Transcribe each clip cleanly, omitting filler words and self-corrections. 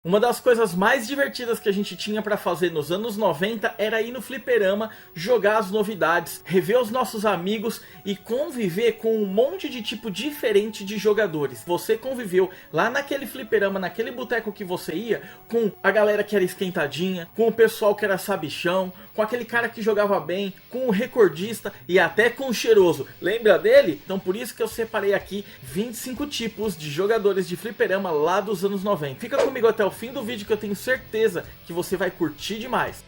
Uma das coisas mais divertidas que a gente tinha pra fazer nos anos 90 era ir no fliperama, jogar as novidades, rever os nossos amigos e conviver com um monte de tipo diferente de jogadores. Você conviveu lá naquele fliperama, naquele boteco que você ia, com a galera que era esquentadinha, com o pessoal que era sabichão, com aquele cara que jogava bem, com o recordista e até com o cheiroso. Lembra dele? Então por isso que eu separei aqui 25 tipos de jogadores de fliperama lá dos anos 90. Fica comigo até o fim do vídeo que eu tenho certeza que você vai curtir demais.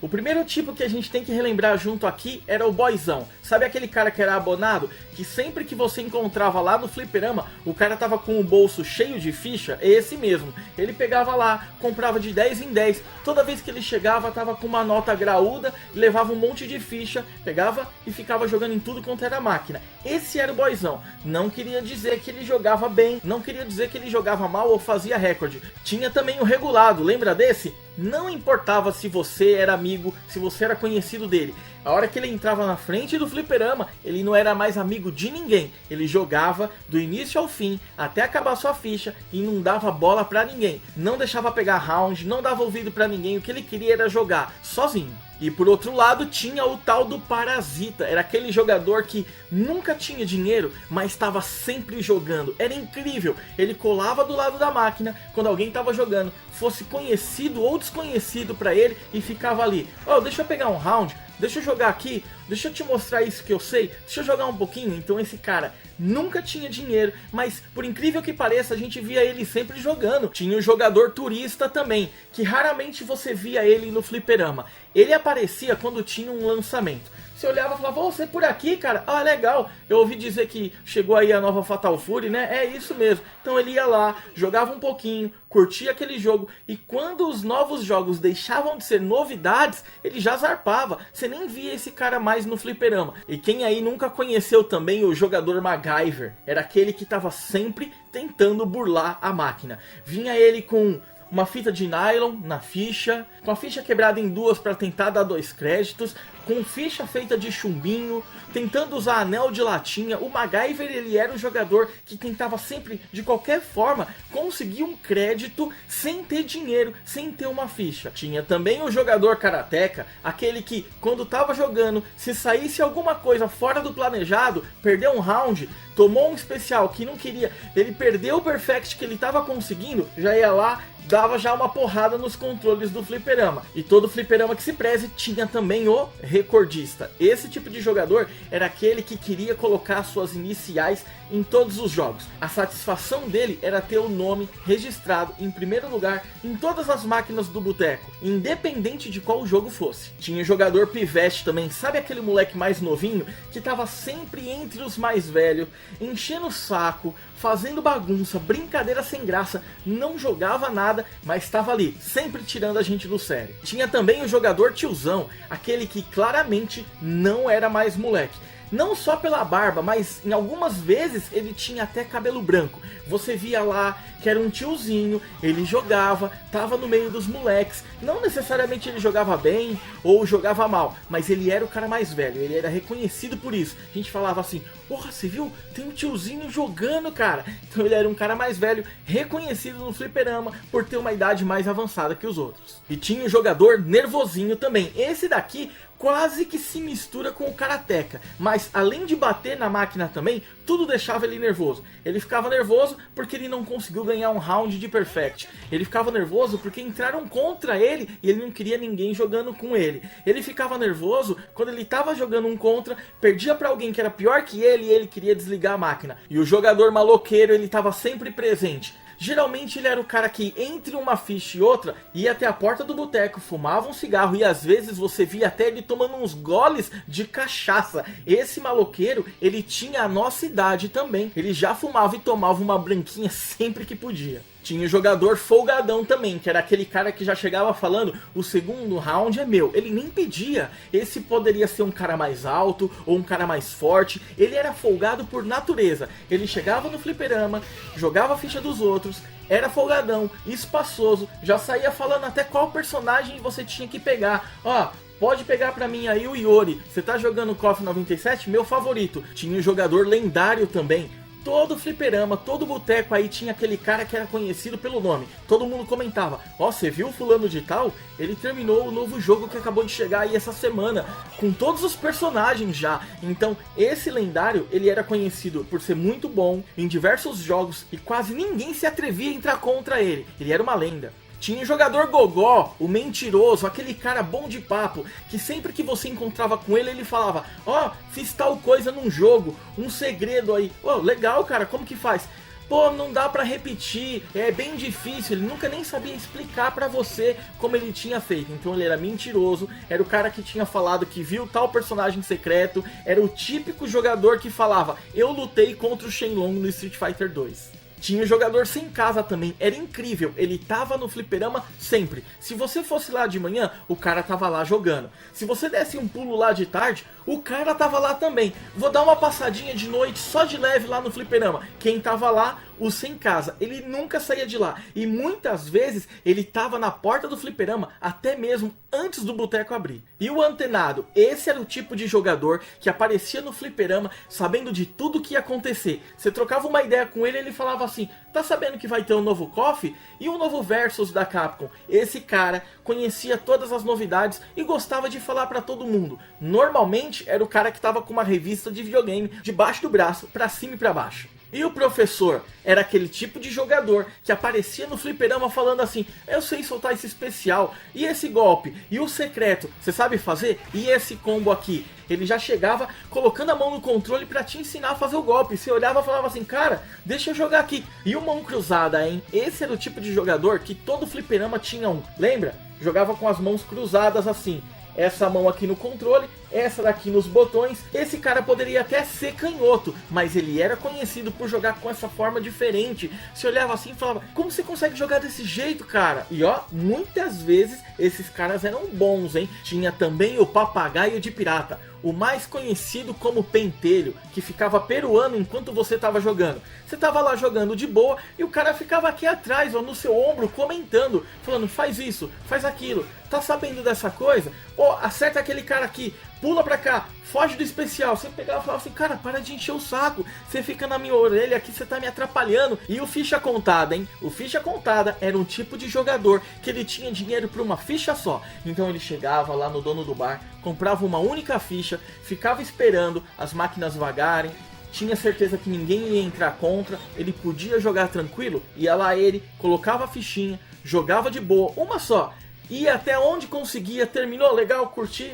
O primeiro tipo que a gente tem que relembrar junto aqui era o boyzão. Sabe aquele cara que era abonado? Que sempre que você encontrava lá no fliperama, o cara tava com o bolso cheio de ficha? É esse mesmo. Ele pegava lá, comprava de 10 em 10. Toda vez que ele chegava, tava com uma nota graúda, levava um monte de ficha, pegava e ficava jogando em tudo quanto era máquina. Esse era o boyzão. Não queria dizer que ele jogava bem, não queria dizer que ele jogava mal ou fazia recorde. Tinha também o regulado, lembra desse? Não importava se você era amigo, se você era conhecido dele. A hora que ele entrava na frente do fliperama, ele não era mais amigo de ninguém. Ele jogava do início ao fim, até acabar sua ficha e não dava bola pra ninguém. Não deixava pegar round, não dava ouvido pra ninguém. O que ele queria era jogar sozinho. E por outro lado tinha o tal do parasita. Era aquele jogador que nunca tinha dinheiro, mas estava sempre jogando. Era incrível. Ele colava do lado da máquina quando alguém estava jogando, fosse conhecido ou desconhecido para ele, e ficava ali. Oh, deixa eu pegar um round, deixa eu jogar aqui, deixa eu te mostrar isso que eu sei, deixa eu jogar um pouquinho. Então esse cara nunca tinha dinheiro, mas por incrível que pareça, a gente via ele sempre jogando. Tinha o jogador turista também, que raramente você via ele no fliperama. Ele aparecia quando tinha um lançamento. Você olhava e falava, você é por aqui, cara? Ah, legal, eu ouvi dizer que chegou aí a nova Fatal Fury, né? É isso mesmo. Então ele ia lá, jogava um pouquinho, curtia aquele jogo, e quando os novos jogos deixavam de ser novidades, ele já zarpava. Você nem via esse cara mais no fliperama. E quem aí nunca conheceu também o jogador MacGyver? Era aquele que estava sempre tentando burlar a máquina. Vinha ele com uma fita de nylon na ficha, com a ficha quebrada em duas para tentar dar 2 créditos, com ficha feita de chumbinho, tentando usar anel de latinha. O MacGyver, ele era o jogador que tentava sempre, de qualquer forma, conseguir um crédito sem ter dinheiro, sem ter uma ficha. Tinha também o jogador karateka, aquele que, quando estava jogando, se saísse alguma coisa fora do planejado, perdeu um round, tomou um especial que não queria, ele perdeu o perfect que ele estava conseguindo, já ia lá, dava já uma porrada nos controles do fliperama. E todo fliperama que se preze tinha também o recordista. Esse tipo de jogador era aquele que queria colocar suas iniciais em todos os jogos. A satisfação dele era ter o nome registrado em primeiro lugar em todas as máquinas do boteco, independente de qual jogo fosse. Tinha o jogador pivete também, sabe aquele moleque mais novinho que tava sempre entre os mais velhos, enchendo o saco, fazendo bagunça, brincadeira sem graça, não jogava nada, mas estava ali, sempre tirando a gente do sério. Tinha também o jogador tiozão, aquele que claramente não era mais moleque. Não só pela barba, mas em algumas vezes ele tinha até cabelo branco. Você via lá que era um tiozinho, ele jogava, tava no meio dos moleques. Não necessariamente ele jogava bem ou jogava mal, mas ele era o cara mais velho, ele era reconhecido por isso. A gente falava assim, porra, você viu? Tem um tiozinho jogando, cara. Então ele era um cara mais velho, reconhecido no fliperama por ter uma idade mais avançada que os outros. E tinha o jogador nervosinho também. Esse daqui quase que se mistura com o karateka, mas além de bater na máquina também, tudo deixava ele nervoso. Ele ficava nervoso porque ele não conseguiu ganhar um round de perfect. Ele ficava nervoso porque entraram contra ele e ele não queria ninguém jogando com ele. Ele ficava nervoso quando ele estava jogando um contra, perdia para alguém que era pior que ele e ele queria desligar a máquina. E o jogador maloqueiro, ele estava sempre presente. Geralmente ele era o cara que, entre uma ficha e outra, ia até a porta do boteco, fumava um cigarro e às vezes você via até ele tomando uns goles de cachaça. Esse maloqueiro, ele tinha a nossa idade também. Ele já fumava e tomava uma branquinha sempre que podia. Tinha o jogador folgadão também, que era aquele cara que já chegava falando, o segundo round é meu. Ele nem pedia. Esse poderia ser um cara mais alto ou um cara mais forte. Ele era folgado por natureza. Ele chegava no fliperama, jogava a ficha dos outros, era folgadão, espaçoso, já saía falando até qual personagem você tinha que pegar. Ó, pode pegar pra mim aí o Iori. Você tá jogando KOF 97? Meu favorito. Tinha um jogador lendário também, todo fliperama, todo boteco aí tinha aquele cara que era conhecido pelo nome. Todo mundo comentava, ó, você viu o fulano de tal? Ele terminou o novo jogo que acabou de chegar aí essa semana, com todos os personagens já. Então esse lendário, ele era conhecido por ser muito bom em diversos jogos e quase ninguém se atrevia a entrar contra ele. Ele era uma lenda. Tinha o jogador gogó, o mentiroso, aquele cara bom de papo, que sempre que você encontrava com ele, ele falava, ó, fiz tal coisa num jogo, um segredo aí. Ô, legal, cara, como que faz? Pô, não dá pra repetir, é bem difícil, ele nunca nem sabia explicar pra você como ele tinha feito. Então ele era mentiroso, era o cara que tinha falado que viu tal personagem secreto, era o típico jogador que falava, eu lutei contra o Shenlong no Street Fighter 2. Tinha o jogador sem casa também, era incrível, ele tava no fliperama sempre. Se você fosse lá de manhã, o cara tava lá jogando. Se você desse um pulo lá de tarde, o cara tava lá também. Vou dar uma passadinha de noite só de leve lá no fliperama. Quem tava lá? O sem casa. Ele nunca saía de lá. E muitas vezes ele tava na porta do fliperama até mesmo antes do boteco abrir. E o antenado, esse era o tipo de jogador que aparecia no fliperama sabendo de tudo que ia acontecer. Você trocava uma ideia com ele e ele falava assim, tá sabendo que vai ter um novo KOF e um novo Versus da Capcom? Esse cara conhecia todas as novidades e gostava de falar pra todo mundo. Normalmente era o cara que tava com uma revista de videogame debaixo do braço, pra cima e pra baixo. E o professor era aquele tipo de jogador que aparecia no fliperama falando assim, eu sei soltar esse especial, e esse golpe, e o secreto, você sabe fazer? E esse combo aqui? Ele já chegava colocando a mão no controle pra te ensinar a fazer o golpe. Você olhava e falava assim, cara, deixa eu jogar aqui. E o mão cruzada, hein? Esse era o tipo de jogador que todo fliperama tinha um. Lembra? Jogava com as mãos cruzadas assim. Essa mão aqui no controle, essa daqui nos botões. Esse cara poderia até ser canhoto, mas ele era conhecido por jogar com essa forma diferente. Você olhava assim e falava, como você consegue jogar desse jeito, cara? E ó, muitas vezes esses caras eram bons, hein? Tinha também o papagaio de pirata, o mais conhecido como pentelho, que ficava peruando enquanto você estava jogando. Você estava lá jogando de boa e o cara ficava aqui atrás, ó, no seu ombro, comentando, falando, faz isso, faz aquilo, tá sabendo dessa coisa? Ó, acerta aquele cara aqui, pula pra cá, foge do especial. Você pegava e falava assim, cara, para de encher o saco, você fica na minha orelha aqui, você tá me atrapalhando. E o ficha contada, hein? O ficha contada era um tipo de jogador que ele tinha dinheiro pra uma ficha só. Então ele chegava lá no dono do bar, comprava uma única ficha, ficava esperando as máquinas vagarem, tinha certeza que ninguém ia entrar contra, ele podia jogar tranquilo, ia lá ele, colocava a fichinha, jogava de boa, uma só, ia até onde conseguia, terminou, legal, curti,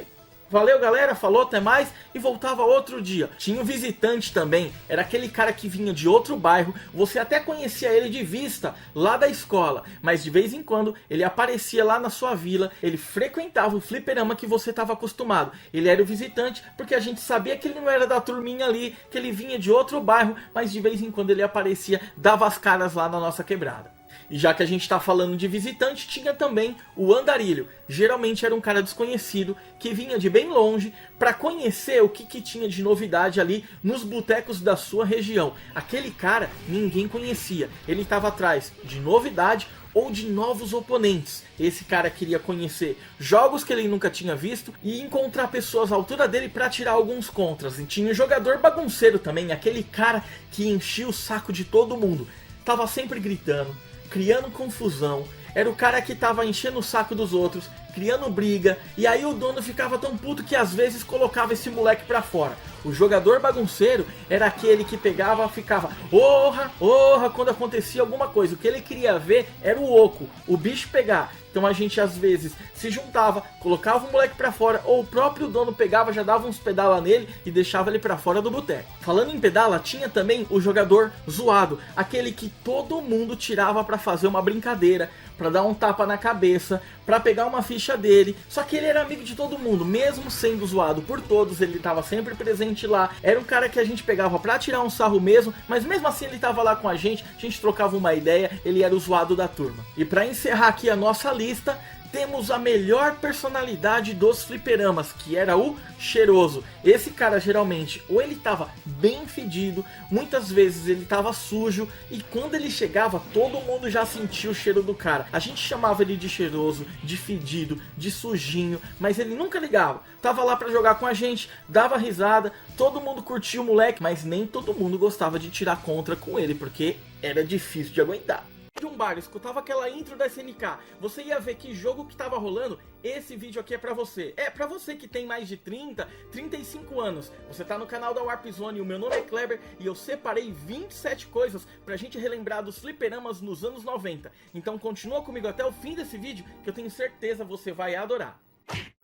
valeu galera, falou, até mais, e voltava outro dia. Tinha o visitante também, era aquele cara que vinha de outro bairro, você até conhecia ele de vista, lá da escola, mas de vez em quando ele aparecia lá na sua vila, ele frequentava o fliperama que você estava acostumado. Ele era o visitante, porque a gente sabia que ele não era da turminha ali, que ele vinha de outro bairro, mas de vez em quando ele aparecia, dava as caras lá na nossa quebrada. E já que a gente está falando de visitante, tinha também o andarilho. Geralmente era um cara desconhecido que vinha de bem longe para conhecer o que tinha de novidade ali nos botecos da sua região. Aquele cara ninguém conhecia. Ele estava atrás de novidade ou de novos oponentes. Esse cara queria conhecer jogos que ele nunca tinha visto e encontrar pessoas à altura dele para tirar alguns contras. E tinha o jogador bagunceiro também, aquele cara que enchia o saco de todo mundo. Tava sempre gritando, criando confusão, era o cara que tava enchendo o saco dos outros, criando briga, e aí o dono ficava tão puto que às vezes colocava esse moleque pra fora. O jogador bagunceiro era aquele que pegava, ficava orra, orra, quando acontecia alguma coisa. O que ele queria ver era o oco, o bicho pegar. Então a gente às vezes se juntava, colocava o moleque pra fora, ou o próprio dono pegava, já dava uns pedala nele e deixava ele pra fora do boteco. Falando em pedala, tinha também o jogador zoado, aquele que todo mundo tirava pra fazer uma brincadeira, pra dar um tapa na cabeça, pra pegar uma ficha dele. Só que ele era amigo de todo mundo, mesmo sendo zoado por todos, ele tava sempre presente lá. Era um cara que a gente pegava pra tirar um sarro mesmo, mas mesmo assim ele tava lá com a gente trocava uma ideia, ele era o zoado da turma. E pra encerrar aqui a nossa lista, temos a melhor personalidade dos fliperamas, que era o Cheiroso. Esse cara geralmente ou ele tava bem fedido, muitas vezes ele tava sujo, e quando ele chegava todo mundo já sentia o cheiro do cara. A gente chamava ele de cheiroso, de fedido, de sujinho, mas ele nunca ligava. Tava lá pra jogar com a gente, dava risada, todo mundo curtia o moleque, mas nem todo mundo gostava de tirar contra com ele, porque era difícil de aguentar. De um bar, escutava aquela intro da SNK, você ia ver que jogo que tava rolando. Esse vídeo aqui é pra você. É pra você que tem mais de 30, 35 anos. Você tá no canal da Warp Zone, o meu nome é Kleber e eu separei 27 coisas pra gente relembrar dos fliperamas nos anos 90. Então continua comigo até o fim desse vídeo que eu tenho certeza você vai adorar.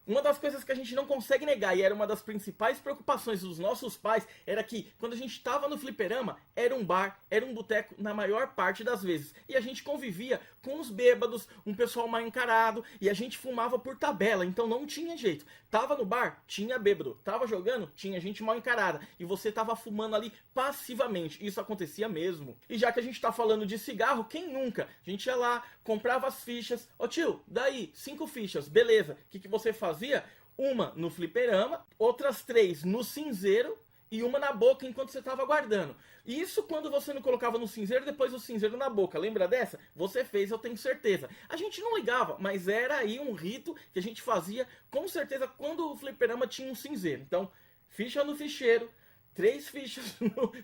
Uma das coisas que a gente não consegue negar, e era uma das principais preocupações dos nossos pais, era que quando a gente estava no fliperama, era um bar, era um boteco na maior parte das vezes. E a gente convivia com os bêbados, um pessoal mal encarado, e a gente fumava por tabela, então não tinha jeito. Tava no bar, tinha bêbado. Tava jogando, tinha gente mal encarada. E você tava fumando ali passivamente. Isso acontecia mesmo. E já que a gente tá falando de cigarro, quem nunca? A gente ia lá, comprava as fichas. Ô tio, daí, 5 fichas, beleza. O que você fazia? Uma no fliperama, outras 3 no cinzeiro e uma na boca enquanto você estava aguardando. Isso quando você não colocava no cinzeiro, depois o cinzeiro na boca. Lembra dessa? Você fez, eu tenho certeza. A gente não ligava, mas era aí um rito que a gente fazia com certeza quando o fliperama tinha um cinzeiro. Então, ficha no ficheiro, 3 fichas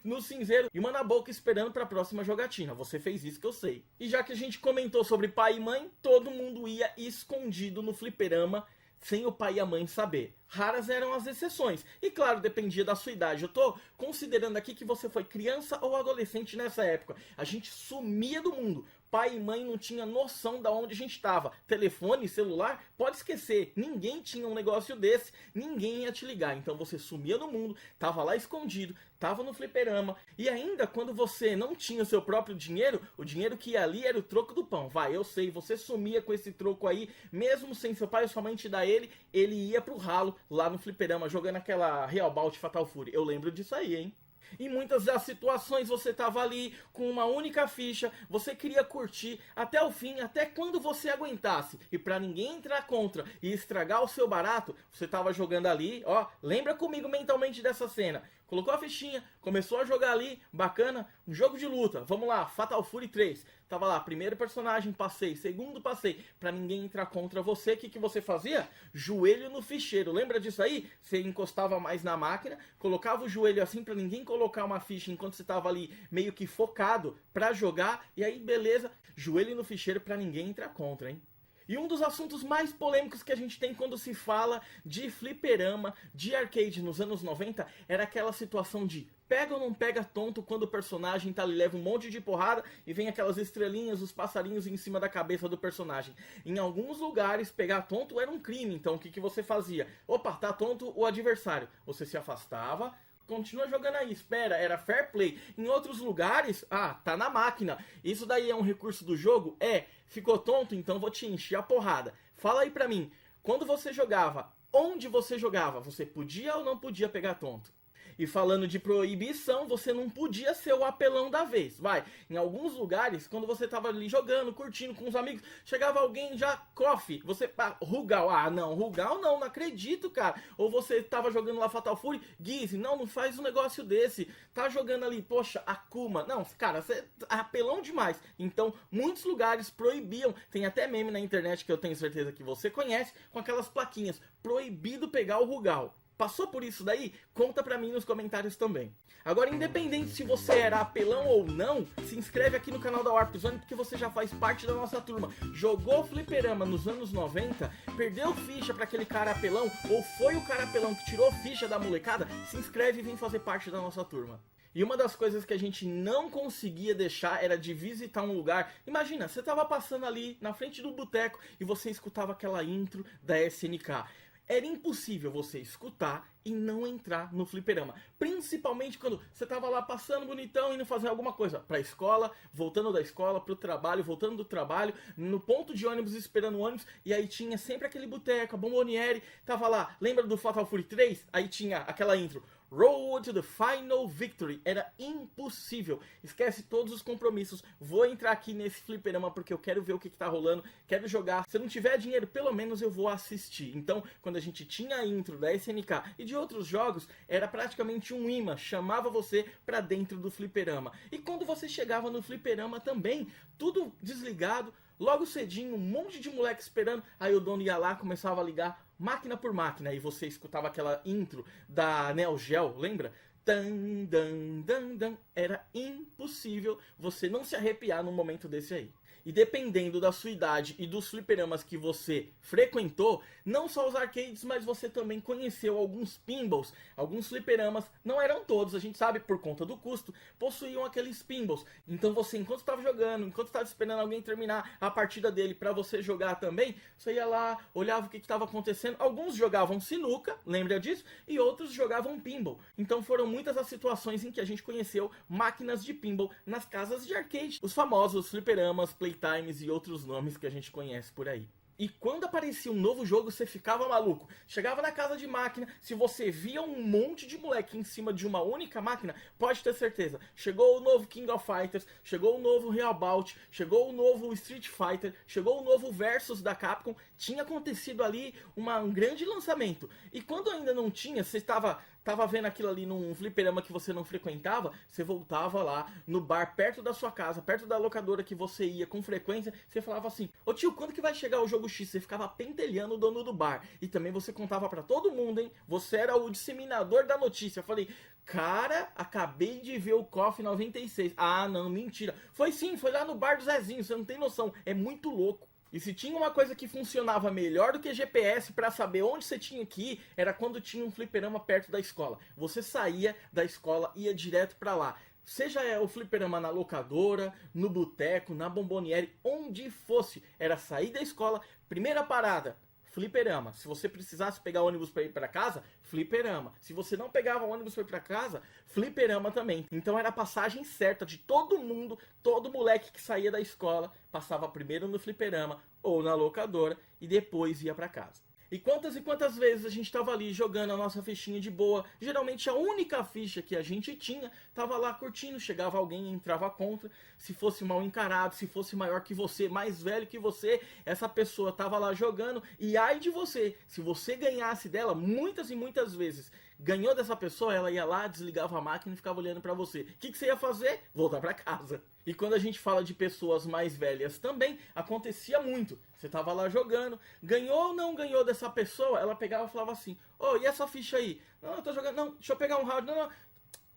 no cinzeiro e uma na boca esperando para a próxima jogatina. Você fez isso que eu sei. E já que a gente comentou sobre pai e mãe, todo mundo ia escondido no fliperama sem o pai e a mãe saber. Raras eram as exceções. E claro, dependia da sua idade. Eu tô considerando aqui que você foi criança ou adolescente nessa época. A gente sumia do mundo. Pai e mãe não tinha noção de onde a gente estava. Telefone, celular, pode esquecer. Ninguém tinha um negócio desse. Ninguém ia te ligar. Então você sumia do mundo, tava lá escondido, tava no fliperama. E ainda quando você não tinha o seu próprio dinheiro, o dinheiro que ia ali era o troco do pão. Vai, eu sei, você sumia com esse troco aí, mesmo sem seu pai ou sua mãe te dar ele ia pro ralo lá no fliperama, jogando aquela Real Bout Fatal Fury. Eu lembro disso aí, hein? Em muitas das situações você tava ali com uma única ficha, você queria curtir até o fim, até quando você aguentasse. E pra ninguém entrar contra e estragar o seu barato, você tava jogando ali, ó, lembra comigo mentalmente dessa cena. Colocou a fichinha, começou a jogar ali, bacana, um jogo de luta, vamos lá, Fatal Fury 3. Tava lá, primeiro personagem, passei, segundo passei, pra ninguém entrar contra você, o que você fazia? Joelho no ficheiro, lembra disso aí? Você encostava mais na máquina, colocava o joelho assim pra ninguém colocar uma ficha enquanto você tava ali meio que focado pra jogar, e aí beleza, joelho no ficheiro pra ninguém entrar contra, hein? E um dos assuntos mais polêmicos que a gente tem quando se fala de fliperama, de arcade nos anos 90, era aquela situação de pega ou não pega tonto quando o personagem tá ali, leva um monte de porrada e vem aquelas estrelinhas, os passarinhos em cima da cabeça do personagem. Em alguns lugares, pegar tonto era um crime, então o que você fazia? Opa, tá tonto o adversário. Você se afastava, continua jogando aí, espera, era fair play. Em outros lugares, tá na máquina. Isso daí é um recurso do jogo? Ficou tonto? Então vou te encher a porrada. Fala aí pra mim, quando você jogava, onde você jogava? Você podia ou não podia pegar tonto? E falando de proibição, você não podia ser o apelão da vez. Vai, em alguns lugares, quando você tava ali jogando, curtindo com os amigos, chegava alguém já, coffee, você, Rugal, não, Rugal não acredito, cara. Ou você tava jogando lá Fatal Fury, Gizzy, não faz um negócio desse. Tá jogando ali, poxa, Akuma, não, cara, você é apelão demais. Então, muitos lugares proibiam, tem até meme na internet que eu tenho certeza que você conhece, com aquelas plaquinhas, proibido pegar o Rugal. Passou por isso daí? Conta pra mim nos comentários também. Agora, independente se você era apelão ou não, se inscreve aqui no canal da Warp Zone porque você já faz parte da nossa turma. Jogou fliperama nos anos 90, perdeu ficha pra aquele cara apelão, ou foi o cara apelão que tirou ficha da molecada, se inscreve e vem fazer parte da nossa turma. E uma das coisas que a gente não conseguia deixar era de visitar um lugar. Imagina, você tava passando ali na frente do boteco e você escutava aquela intro da SNK. Era impossível você escutar e não entrar no fliperama. Principalmente quando você tava lá passando bonitão, indo fazer alguma coisa pra escola, voltando da escola, pro trabalho, voltando do trabalho, no ponto de ônibus, esperando o ônibus, e aí tinha sempre aquele boteco, a Bomboniere, tava lá, lembra do Fatal Fury 3? Aí tinha aquela intro, Road to the Final Victory. Era impossível. Esquece todos os compromissos. Vou entrar aqui nesse fliperama porque eu quero ver o que tá rolando. Quero jogar. Se eu não tiver dinheiro, pelo menos eu vou assistir. Então, quando a gente tinha a intro da SNK e de outros jogos, era praticamente um imã. Chamava você pra dentro do fliperama. E quando você chegava no fliperama também, tudo desligado, logo cedinho, um monte de moleque esperando. Aí o dono ia lá, começava a ligar máquina por máquina. E você escutava aquela intro da Neo Geo, lembra? Dan, dan, dan, dan. Era impossível você não se arrepiar num momento desse aí. E dependendo da sua idade e dos fliperamas que você frequentou, não só os arcades, mas você também conheceu alguns pinballs, alguns fliperamas, não eram todos, a gente sabe por conta do custo, possuíam aqueles pinballs. Então você, enquanto estava jogando, enquanto estava esperando alguém terminar a partida dele para você jogar também, você ia lá, olhava o que estava acontecendo. Alguns jogavam sinuca, lembra disso? E outros jogavam pinball. Então foram muitas as situações em que a gente conheceu máquinas de pinball nas casas de arcade. Os famosos fliperamas, Playtimes e outros nomes que a gente conhece por aí. E quando aparecia um novo jogo, você ficava maluco. Chegava na casa de máquina, se você via um monte de moleque em cima de uma única máquina, pode ter certeza. Chegou o novo King of Fighters, chegou o novo Real Bout, chegou o novo Street Fighter, chegou o novo Versus da Capcom. Tinha acontecido ali um grande lançamento. E quando ainda não tinha, você estava vendo aquilo ali num fliperama que você não frequentava, você voltava lá no bar perto da sua casa, perto da locadora que você ia com frequência, você falava assim: ô tio, quando que vai chegar o jogo X? Você ficava pentelhando o dono do bar. E também você contava pra todo mundo, hein? Você era o disseminador da notícia. Eu falei: cara, acabei de ver o KOF 96. Ah, não, mentira. Foi sim, foi lá no bar do Zezinho, você não tem noção. É muito louco. E se tinha uma coisa que funcionava melhor do que GPS para saber onde você tinha que ir, era quando tinha um fliperama perto da escola. Você saía da escola e ia direto para lá. Seja o fliperama na locadora, no boteco, na bomboniere, onde fosse. Era sair da escola, primeira parada, fliperama. Se você precisasse pegar ônibus para ir para casa, fliperama. Se você não pegava ônibus para ir para casa, fliperama também. Então era a passagem certa de todo mundo, todo moleque que saía da escola, passava primeiro no fliperama ou na locadora e depois ia para casa. E quantas vezes a gente estava ali jogando a nossa fichinha de boa, geralmente a única ficha que a gente tinha, estava lá curtindo, chegava alguém e entrava contra, se fosse mal encarado, se fosse maior que você, mais velho que você, essa pessoa estava lá jogando, e ai de você, se você ganhasse dela, muitas e muitas vezes, ganhou dessa pessoa, ela ia lá, desligava a máquina e ficava olhando para você. O que você ia fazer? Voltar para casa. E quando a gente fala de pessoas mais velhas também, acontecia muito. Você tava lá jogando, ganhou ou não ganhou dessa pessoa, ela pegava e falava assim: ô, e essa ficha aí? Não, eu tô jogando, não, deixa eu pegar um round, não.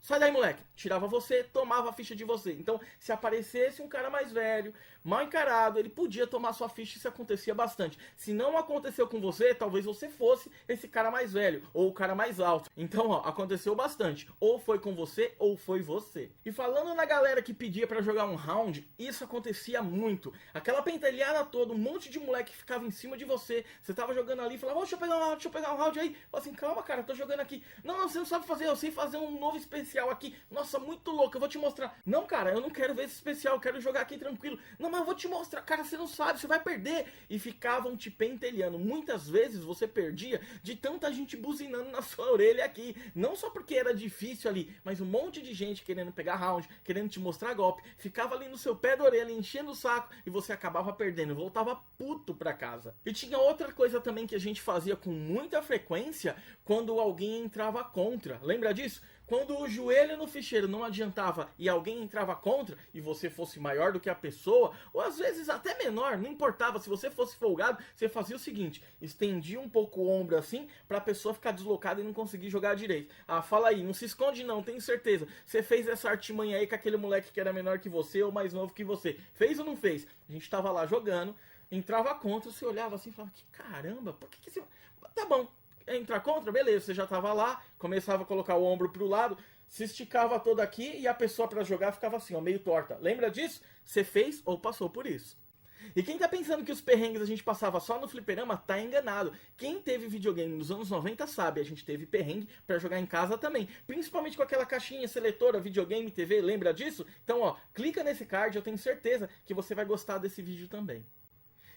Sai daí, moleque. Tirava você, tomava a ficha de você. Então, se aparecesse um cara mais velho, mal encarado, ele podia tomar sua ficha, isso acontecia bastante. Se não aconteceu com você, talvez você fosse esse cara mais velho, ou o cara mais alto. Então, ó, aconteceu bastante. Ou foi com você, ou foi você. E falando na galera que pedia pra jogar um round, isso acontecia muito. Aquela pentelhada toda, um monte de moleque que ficava em cima de você. Você tava jogando ali e falava: deixa eu pegar um round aí. Fala assim: calma, cara, tô jogando aqui. Não, você não sabe fazer, eu sei fazer um novo especial aqui, nossa, muito louco, eu vou te mostrar. Não, cara, eu não quero ver esse especial, eu quero jogar aqui tranquilo. Não, mas eu vou te mostrar, cara, você não sabe, você vai perder. E ficavam te pentelhando. Muitas vezes você perdia de tanta gente buzinando na sua orelha aqui. Não só porque era difícil ali, mas um monte de gente querendo pegar round, querendo te mostrar golpe, ficava ali no seu pé da orelha, enchendo o saco, e você acabava perdendo, voltava puto pra casa. E tinha outra coisa também que a gente fazia com muita frequência, quando alguém entrava contra. Lembra disso? Quando o joelho no ficheiro não adiantava e alguém entrava contra, e você fosse maior do que a pessoa, ou às vezes até menor, não importava, se você fosse folgado, você fazia o seguinte: estendia um pouco o ombro assim, pra pessoa ficar deslocada e não conseguir jogar direito. Ah, fala aí, não se esconde não, tenho certeza. Você fez essa artimanha aí com aquele moleque que era menor que você ou mais novo que você. Fez ou não fez? A gente tava lá jogando, entrava contra, você olhava assim e falava: que caramba, por que esse... Tá bom. Entrar contra, beleza, você já tava lá, começava a colocar o ombro pro lado, se esticava todo aqui e a pessoa pra jogar ficava assim, ó, meio torta. Lembra disso? Você fez ou passou por isso. E quem tá pensando que os perrengues a gente passava só no fliperama, tá enganado. Quem teve videogame nos anos 90 sabe, a gente teve perrengue pra jogar em casa também. Principalmente com aquela caixinha seletora, videogame, TV, lembra disso? Então, ó, clica nesse card, eu tenho certeza que você vai gostar desse vídeo também.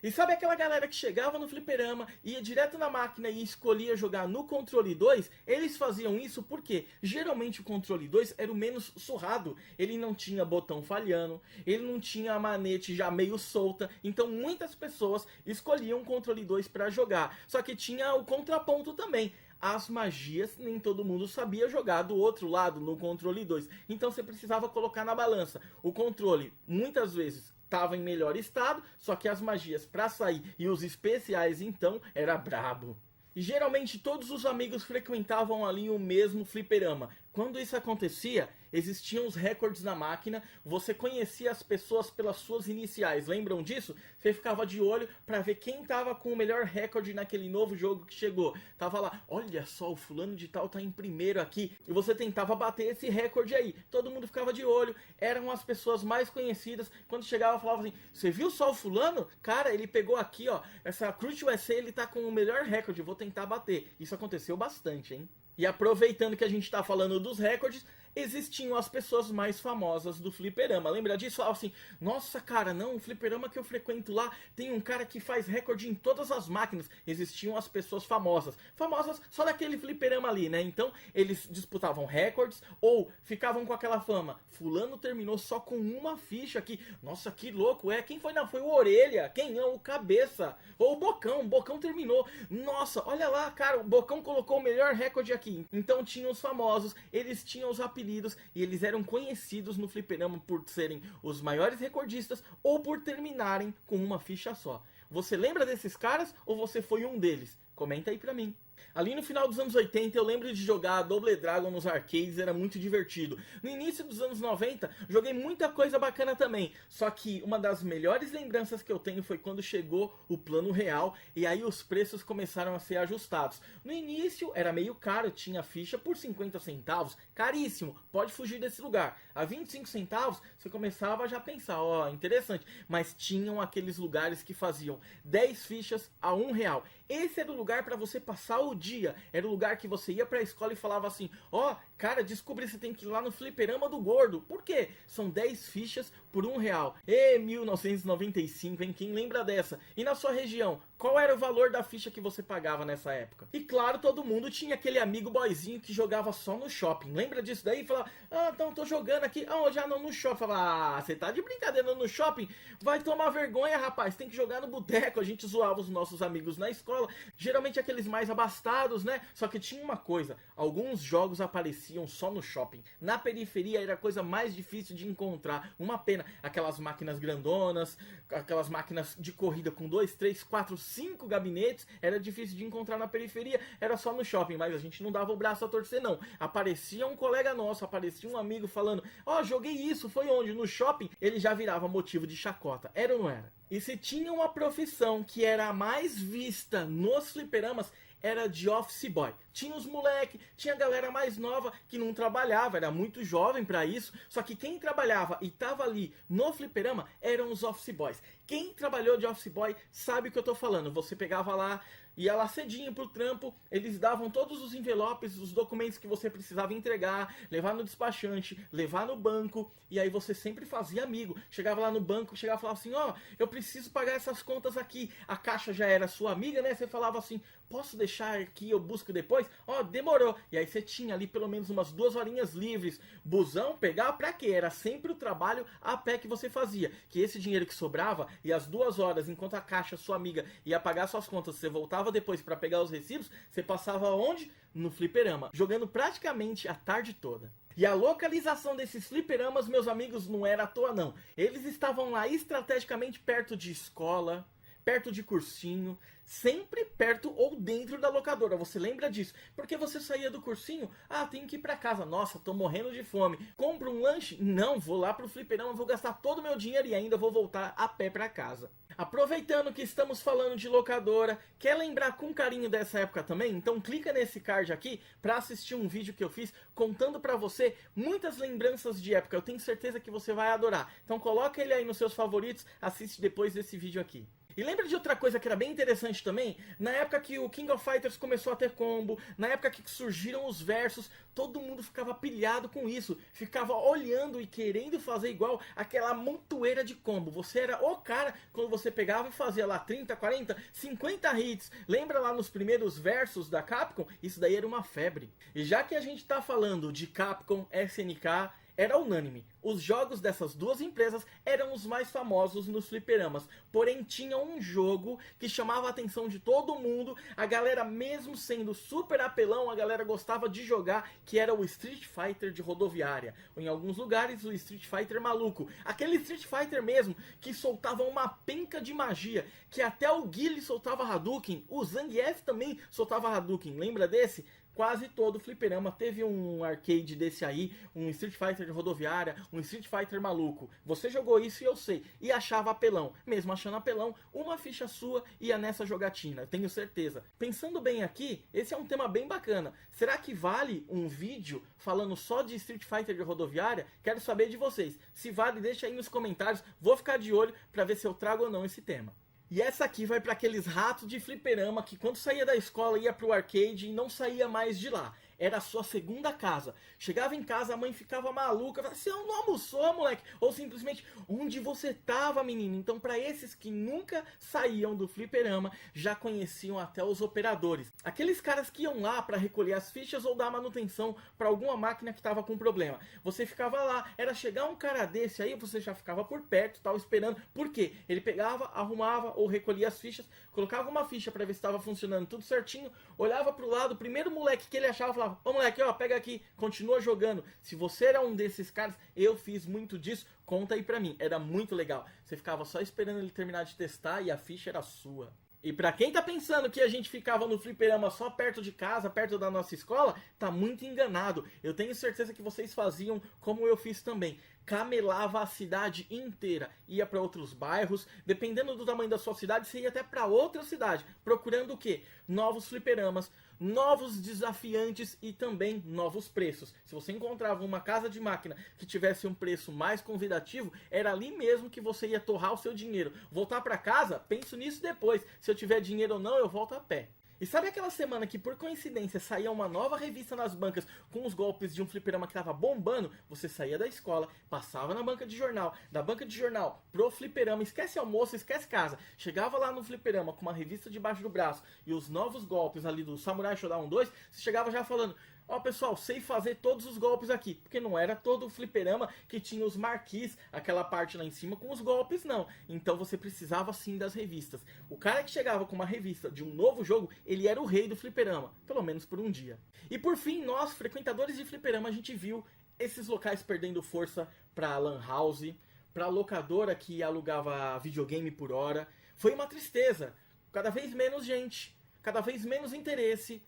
E sabe aquela galera que chegava no fliperama, ia direto na máquina e escolhia jogar no controle 2? Eles faziam isso porque geralmente o controle 2 era o menos surrado. Ele não tinha botão falhando, ele não tinha a manete já meio solta. Então muitas pessoas escolhiam o controle 2 para jogar. Só que tinha o contraponto também. As magias, nem todo mundo sabia jogar do outro lado no controle 2. Então você precisava colocar na balança. O controle, muitas vezes, estava em melhor estado, só que as magias para sair e os especiais então era brabo. E geralmente todos os amigos frequentavam ali o mesmo fliperama. Quando isso acontecia, existiam os recordes na máquina, você conhecia as pessoas pelas suas iniciais, lembram disso? Você ficava de olho para ver quem tava com o melhor recorde naquele novo jogo que chegou. Tava lá, olha só, o fulano de tal tá em primeiro aqui, e você tentava bater esse recorde aí. Todo mundo ficava de olho, eram as pessoas mais conhecidas. Quando chegava, falava assim, você viu só o fulano? Cara, ele pegou aqui, ó, essa Cruz USA, ele tá com o melhor recorde, vou tentar bater. Isso aconteceu bastante, hein? E aproveitando que a gente tá falando dos recordes, existiam as pessoas mais famosas do fliperama. Lembra disso? Falava assim, nossa cara, não, o fliperama que eu frequento lá tem um cara que faz recorde em todas as máquinas. Existiam as pessoas famosas. Famosas só daquele fliperama ali, né? Então, eles disputavam recordes ou ficavam com aquela fama. Fulano terminou só com uma ficha aqui. Nossa, que louco, é? Quem foi? Não, foi o Orelha. Quem não? O Cabeça. Ou o Bocão. O Bocão terminou. Nossa, olha lá, cara, o Bocão colocou o melhor recorde aqui. Então, tinham os famosos, eles tinham os apelidos e eles eram conhecidos no fliperama por serem os maiores recordistas ou por terminarem com uma ficha só. Você lembra desses caras ou você foi um deles? Comenta aí pra mim. Ali no final dos anos 80 eu lembro de jogar Double Dragon nos arcades, era muito divertido. No início dos anos 90 joguei muita coisa bacana também. Só que uma das melhores lembranças que eu tenho foi quando chegou o plano real e aí os preços começaram a ser ajustados. No início era meio caro, tinha ficha por 50 centavos, caríssimo, pode fugir desse lugar. A 25 centavos você começava a já pensar, ó, interessante. Mas tinham aqueles lugares que faziam 10 fichas a R$1. Esse era o lugar para você passar o dia. Era o lugar que você ia pra escola e falava assim, ó, cara, descobri que você tem que ir lá no fliperama do gordo. Por quê? São 10 fichas por R$1. E 1995, hein? Quem lembra dessa? E na sua região, qual era o valor da ficha que você pagava nessa época? E claro, todo mundo tinha aquele amigo boyzinho que jogava só no shopping. Lembra disso daí? Falava, ah, então tô jogando aqui. Ah, já não no shopping. Falava, ah, você tá de brincadeira no shopping? Vai tomar vergonha, rapaz. Tem que jogar no boteco. A gente zoava os nossos amigos na escola. Geralmente aqueles mais abastados, né? Só que tinha uma coisa, alguns jogos apareciam só no shopping. Na periferia era a coisa mais difícil de encontrar. Uma pena, aquelas máquinas grandonas, aquelas máquinas de corrida com 2, 3, 4, 5 gabinetes, era difícil de encontrar na periferia, era só no shopping, mas a gente não dava o braço a torcer não. Aparecia um colega nosso, aparecia um amigo falando, ó, joguei isso, foi onde? No shopping? Ele já virava motivo de chacota, era ou não era? E se tinha uma profissão que era a mais vista nos fliperamas, era de office boy. Tinha os moleque, tinha a galera mais nova que não trabalhava, era muito jovem pra isso, só que quem trabalhava e tava ali no fliperama eram os office boys. Quem trabalhou de office boy sabe o que eu tô falando. Você pegava lá, ia lá cedinho pro trampo, eles davam todos os envelopes, os documentos que você precisava entregar, levar no despachante, levar no banco, e aí você sempre fazia amigo. Chegava lá no banco, chegava e falava assim, ó, eu preciso pagar essas contas aqui. A caixa já era sua amiga, né? Você falava assim, posso deixar aqui, eu busco depois? Ó, demorou. E aí você tinha ali pelo menos umas 2 horinhas livres. Busão, pegar pra quê? Era sempre o trabalho a pé que você fazia. Que esse dinheiro que sobrava, e as 2 horas, enquanto a caixa, sua amiga, ia pagar suas contas, você voltava depois pra pegar os recibos, você passava onde? No fliperama. Jogando praticamente a tarde toda. E a localização desses fliperamas, meus amigos, não era à toa não. Eles estavam lá estrategicamente perto de escola, perto de cursinho, sempre perto ou dentro da locadora. Você lembra disso? Porque você saía do cursinho, ah, tenho que ir pra casa, nossa, tô morrendo de fome. Compro um lanche? Não, vou lá pro fliperama, vou gastar todo o meu dinheiro e ainda vou voltar a pé pra casa. Aproveitando que estamos falando de locadora, quer lembrar com carinho dessa época também? Então clica nesse card aqui para assistir um vídeo que eu fiz contando para você muitas lembranças de época. Eu tenho certeza que você vai adorar. Então coloca ele aí nos seus favoritos, assiste depois desse vídeo aqui. E lembra de outra coisa que era bem interessante também? Na época que o King of Fighters começou a ter combo, na época que surgiram os versos, todo mundo ficava pilhado com isso, ficava olhando e querendo fazer igual aquela montoeira de combo. Você era o cara quando você pegava e fazia lá 30, 40, 50 hits. Lembra lá nos primeiros versos da Capcom? Isso daí era uma febre. E já que a gente tá falando de Capcom, SNK, era unânime. Os jogos dessas duas empresas eram os mais famosos nos fliperamas. Porém, tinha um jogo que chamava a atenção de todo mundo. A galera, mesmo sendo super apelão, a galera gostava de jogar, que era o Street Fighter de rodoviária. Ou em alguns lugares, o Street Fighter maluco. Aquele Street Fighter mesmo, que soltava uma penca de magia. Que até o Guile soltava Hadouken. O Zangief também soltava Hadouken. Lembra desse? Quase todo fliperama teve um arcade desse aí, um Street Fighter de rodoviária, um Street Fighter maluco. Você jogou isso e eu sei, e achava apelão. Mesmo achando apelão, uma ficha sua ia nessa jogatina, tenho certeza. Pensando bem aqui, esse é um tema bem bacana. Será que vale um vídeo falando só de Street Fighter de rodoviária? Quero saber de vocês. Se vale, deixa aí nos comentários, vou ficar de olho para ver se eu trago ou não esse tema. E essa aqui vai para aqueles ratos de fliperama que quando saía da escola ia pro arcade e não saía mais de lá. Era a sua segunda casa. Chegava em casa, a mãe ficava maluca. Falava, você não almoçou, moleque? Ou simplesmente, onde você tava, menino? Então, para esses que nunca saíam do fliperama, já conheciam até os operadores. Aqueles caras que iam lá para recolher as fichas ou dar manutenção para alguma máquina que tava com problema. Você ficava lá, era chegar um cara desse aí, você já ficava por perto, tal, esperando. Por quê? Ele pegava, arrumava ou recolhia as fichas, colocava uma ficha para ver se estava funcionando tudo certinho, olhava pro lado, o primeiro moleque que ele achava, falava, ô moleque, ó, pega aqui, continua jogando. Se você era um desses caras, eu fiz muito disso, conta aí pra mim. Era muito legal. Você ficava só esperando ele terminar de testar e a ficha era sua. E pra quem tá pensando que a gente ficava no fliperama só perto de casa, perto da nossa escola, tá muito enganado. Eu tenho certeza que vocês faziam como eu fiz também. Camelava a cidade inteira, ia para outros bairros, dependendo do tamanho da sua cidade, você ia até para outra cidade, procurando o quê? Novos fliperamas, novos desafiantes e também novos preços. Se você encontrava uma casa de máquina que tivesse um preço mais convidativo, era ali mesmo que você ia torrar o seu dinheiro. Voltar para casa? Penso nisso depois. Se eu tiver dinheiro ou não, eu volto a pé. E sabe aquela semana que por coincidência saía uma nova revista nas bancas com os golpes de um fliperama que tava bombando? Você saía da escola, passava na banca de jornal, da banca de jornal pro fliperama, esquece almoço, esquece casa. Chegava lá no fliperama com uma revista debaixo do braço e os novos golpes ali do Samurai Shodown 2, você chegava já falando... Ó, pessoal, sei fazer todos os golpes aqui. Porque não era todo o fliperama que tinha os marquis, aquela parte lá em cima com os golpes, não. Então você precisava sim das revistas. O cara que chegava com uma revista de um novo jogo, ele era o rei do fliperama. Pelo menos por um dia. E por fim, nós, frequentadores de fliperama, a gente viu esses locais perdendo força pra lan house, pra locadora que alugava videogame por hora. Foi uma tristeza. Cada vez menos gente, cada vez menos interesse.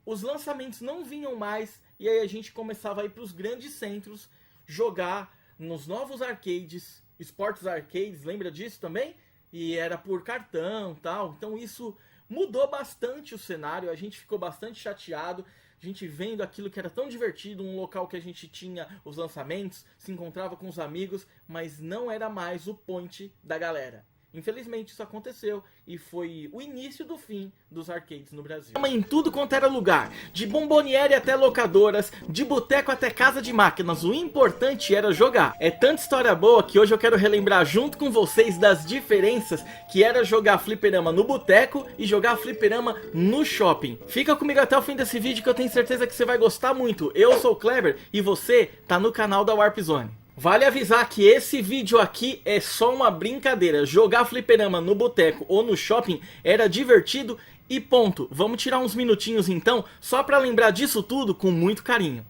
Os lançamentos não vinham mais e aí a gente começava a ir para os grandes centros jogar nos novos arcades, esportes arcades, lembra disso também? E era por cartão e tal, então isso mudou bastante o cenário, a gente ficou bastante chateado, a gente vendo aquilo que era tão divertido, um local que a gente tinha os lançamentos, se encontrava com os amigos, mas não era mais o point da galera. Infelizmente isso aconteceu e foi o início do fim dos arcades no Brasil. Em tudo quanto era lugar, de bomboniere até locadoras, de boteco até casa de máquinas, o importante era jogar. É tanta história boa que hoje eu quero relembrar junto com vocês das diferenças que era jogar fliperama no boteco e jogar fliperama no shopping. Fica comigo até o fim desse vídeo que eu tenho certeza que você vai gostar muito. Eu sou o Kleber e você tá no canal da Warp Zone. Vale avisar que esse vídeo aqui é só uma brincadeira. Jogar fliperama no boteco ou no shopping era divertido e ponto. Vamos tirar uns minutinhos então, só pra lembrar disso tudo com muito carinho.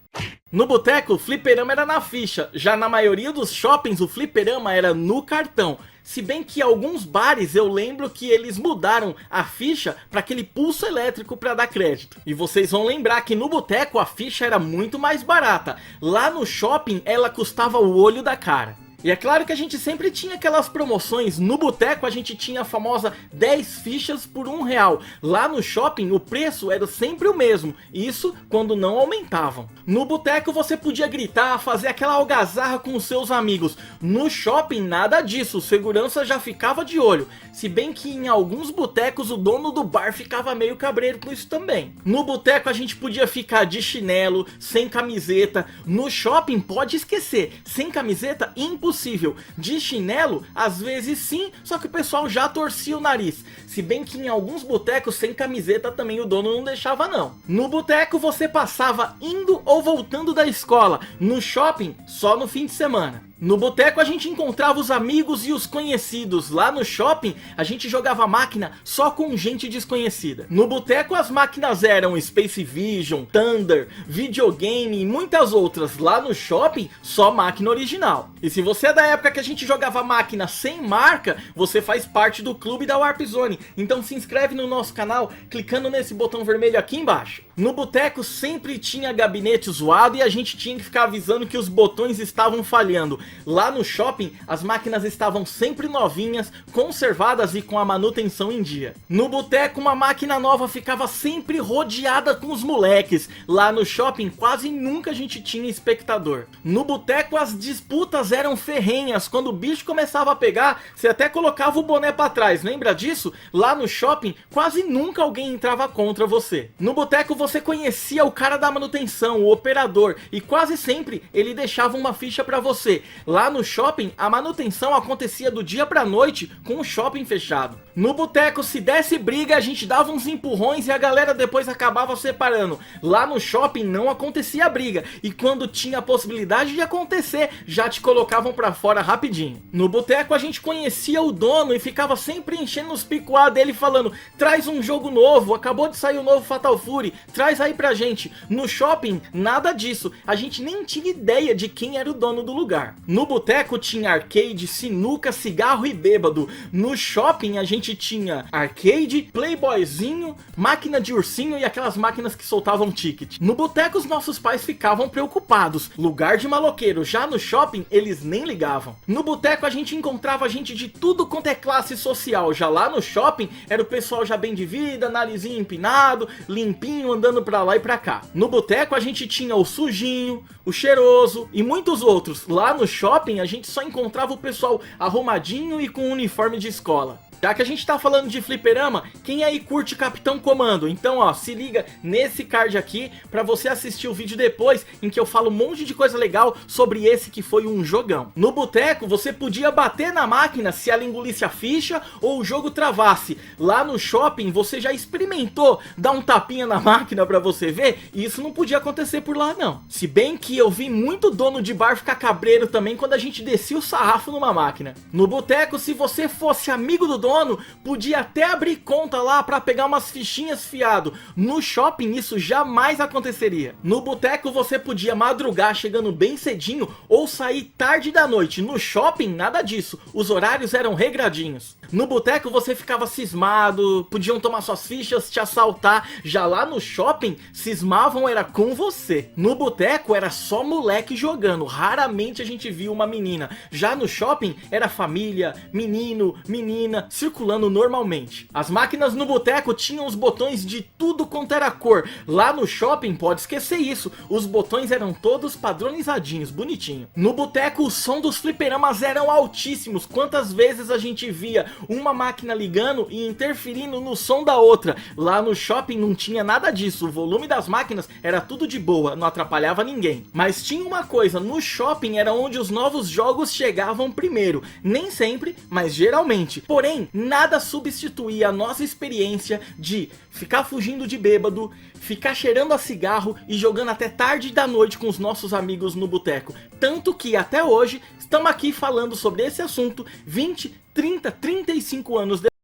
No boteco, o fliperama era na ficha. Já na maioria dos shoppings, o fliperama era no cartão. Se bem que alguns bares eu lembro que eles mudaram a ficha para aquele pulso elétrico para dar crédito. E vocês vão lembrar que no boteco a ficha era muito mais barata. Lá no shopping ela custava o olho da cara. E é claro que a gente sempre tinha aquelas promoções. No boteco a gente tinha a famosa 10 fichas por R$1. Lá no shopping o preço era sempre o mesmo, isso quando não aumentavam. No boteco você podia gritar, fazer aquela algazarra com os seus amigos. No shopping nada disso, o segurança já ficava de olho. Se bem que em alguns botecos o dono do bar ficava meio cabreiro com isso também. No boteco a gente podia ficar de chinelo, sem camiseta. No shopping pode esquecer, sem camiseta impossível. De chinelo às vezes sim, só que o pessoal já torcia o nariz. Se bem que em alguns botecos sem camiseta também o dono não deixava não. No boteco você passava indo ou voltando da escola. No shopping só no fim de semana. No boteco a gente encontrava os amigos e os conhecidos. Lá no shopping a gente jogava máquina só com gente desconhecida. No boteco as máquinas eram Space Vision, Thunder, videogame e muitas outras. Lá no shopping só máquina original. E se você é da época que a gente jogava máquina sem marca, você faz parte do clube da Warp Zone. Então se inscreve no nosso canal clicando nesse botão vermelho aqui embaixo. No boteco sempre tinha gabinete zoado e a gente tinha que ficar avisando que os botões estavam falhando. Lá no shopping as máquinas estavam sempre novinhas, conservadas e com a manutenção em dia. No boteco uma máquina nova ficava sempre rodeada com os moleques. Lá no shopping quase nunca a gente tinha espectador. No boteco as disputas eram ferrenhas. Quando o bicho começava a pegar, você até colocava o boné pra trás, lembra disso? Lá no shopping quase nunca alguém entrava contra você. No boteco você conhecia o cara da manutenção, o operador, e quase sempre ele deixava uma ficha pra você. Lá no shopping a manutenção acontecia do dia pra noite com o shopping fechado. No boteco se desse briga a gente dava uns empurrões e a galera depois acabava separando. Lá no shopping não acontecia briga, e quando tinha a possibilidade de acontecer já te colocavam pra fora rapidinho. No boteco a gente conhecia o dono e ficava sempre enchendo os picuá dele falando: traz um jogo novo, acabou de sair o novo Fatal Fury, traz aí pra gente. No shopping nada disso, a gente nem tinha ideia de quem era o dono do lugar. No boteco tinha arcade, sinuca, cigarro e bêbado. No shopping a gente tinha arcade, playboyzinho, máquina de ursinho e aquelas máquinas que soltavam ticket. No boteco os nossos pais ficavam preocupados, lugar de maloqueiro. Já no shopping eles nem ligavam. No boteco a gente encontrava gente de tudo quanto é classe social. Já lá no shopping era o pessoal já bem de vida, narizinho empinado, limpinho, andando pra lá e pra cá. No boteco a gente tinha o sujinho, o cheiroso e muitos outros. Lá no shopping a gente só encontrava o pessoal arrumadinho e com uniforme de escola. Já que a gente tá falando de fliperama, quem aí curte Capitão Comando? Então ó, se liga nesse card aqui pra você assistir o vídeo depois, em que eu falo um monte de coisa legal sobre esse que foi um jogão. No boteco você podia bater na máquina se ela engolisse a ficha ou o jogo travasse. Lá no shopping você já experimentou dar um tapinha na máquina pra você ver? E isso não podia acontecer por lá não. Se bem que eu vi muito dono de bar ficar cabreiro também quando a gente descia o sarrafo numa máquina. No boteco, se você fosse amigo do dono, podia até abrir conta lá pra pegar umas fichinhas fiado. No shopping isso jamais aconteceria. No boteco você podia madrugar chegando bem cedinho ou sair tarde da noite. No shopping nada disso, os horários eram regradinhos. No boteco você ficava cismado, podiam tomar suas fichas, te assaltar. Já lá no shopping, cismavam era com você. No boteco era só moleque jogando, raramente a gente via uma menina. Já no shopping era família, menino, menina, circulando normalmente. As máquinas no boteco tinham os botões de tudo quanto era cor. Lá no shopping pode esquecer isso, os botões eram todos padronizadinhos, bonitinho. No boteco o som dos fliperamas eram altíssimos. Quantas vezes a gente via uma máquina ligando e interferindo no som da outra? Lá no shopping não tinha nada disso, o volume das máquinas era tudo de boa, não atrapalhava ninguém. Mas tinha uma coisa, no shopping era onde os novos jogos chegavam primeiro. Nem sempre, mas geralmente. Porém, nada substituía a nossa experiência de ficar fugindo de bêbado, ficar cheirando a cigarro e jogando até tarde da noite com os nossos amigos no boteco. Tanto que até hoje estamos aqui falando sobre esse assunto 20, 30, 35 anos depois.